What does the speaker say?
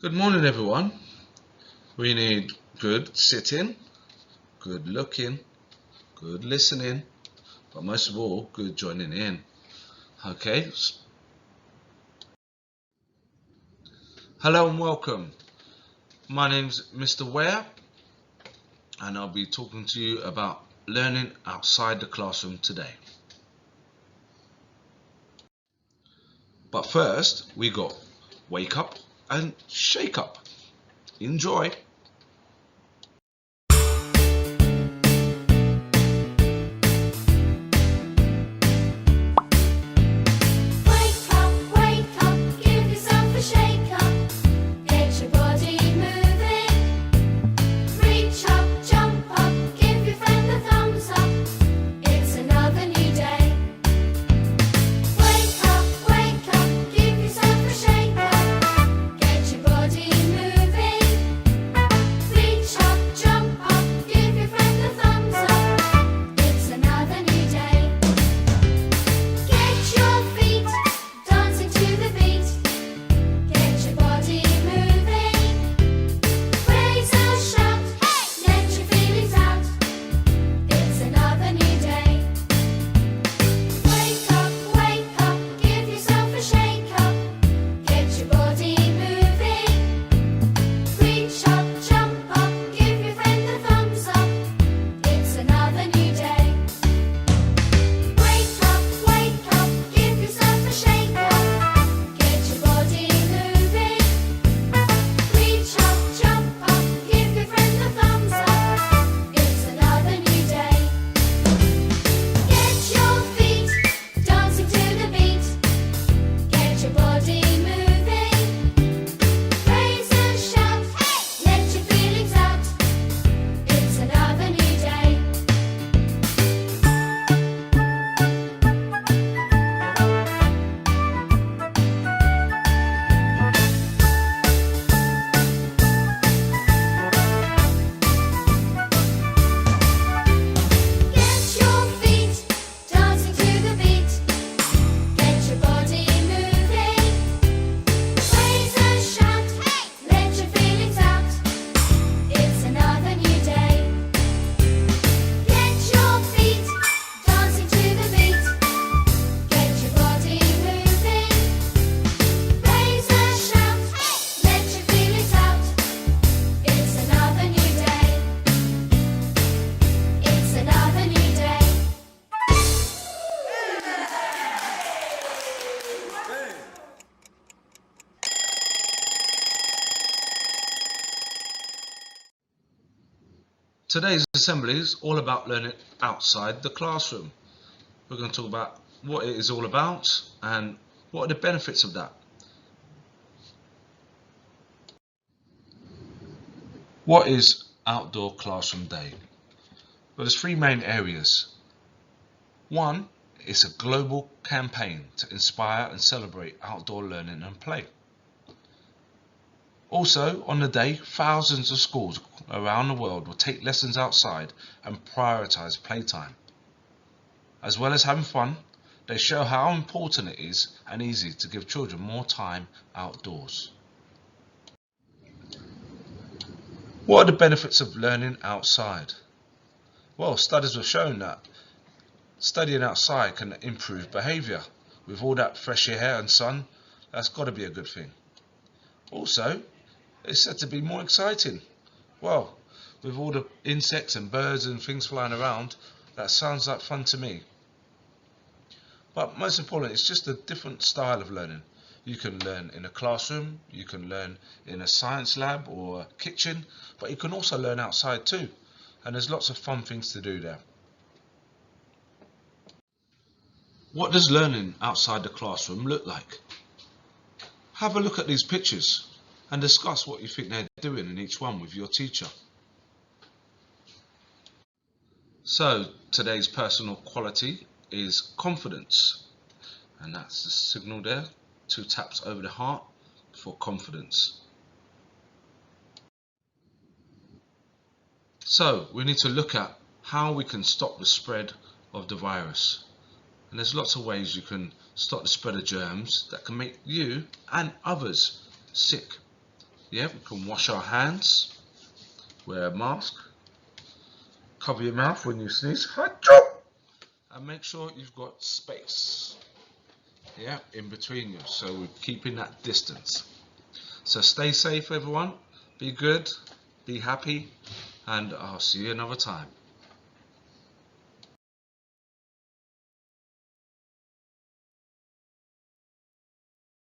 Good morning, everyone. We need good sitting, good looking, good listening, but most of all, good joining in. Okay. Hello and welcome. My name's Mr. Ware, and I'll be talking to you about learning outside the classroom today. But first, we got wake up and shake up. Enjoy. Today's assembly is all about learning outside the classroom. We're going to talk about what it is all about and what are the benefits of that. What is Outdoor Classroom Day? Well, there's three main areas. One is a global campaign to inspire and celebrate outdoor learning and play. Also, on the day, thousands of schools around the world will take lessons outside and prioritize playtime. As well as having fun, they show how important it is and easy to give children more time outdoors. What are the benefits of learning outside? Well, studies have shown that studying outside can improve behaviour. With all that fresh air and sun, that's got to be a good thing. Also, it's said to be more exciting. Well, with all the insects and birds and things flying around, that sounds like fun to me. But most important, it's just a different style of learning. You can learn in a classroom, you can learn in a science lab or a kitchen, but you can also learn outside too. And there's lots of fun things to do there. What does learning outside the classroom look like? Have a look at these pictures and discuss what you think they're doing in each one with your teacher. So today's personal quality is confidence, and that's the signal there, 2 taps over the heart for confidence. So we need to look at how we can stop the spread of the virus. And there's lots of ways you can stop the spread of germs that can make you and others sick. Yeah, we can wash our hands, wear a mask, cover your mouth when you sneeze, and make sure you've got space, yeah, in between you, so we're keeping that distance. So stay safe, everyone. Be good, be happy, and I'll see you another time.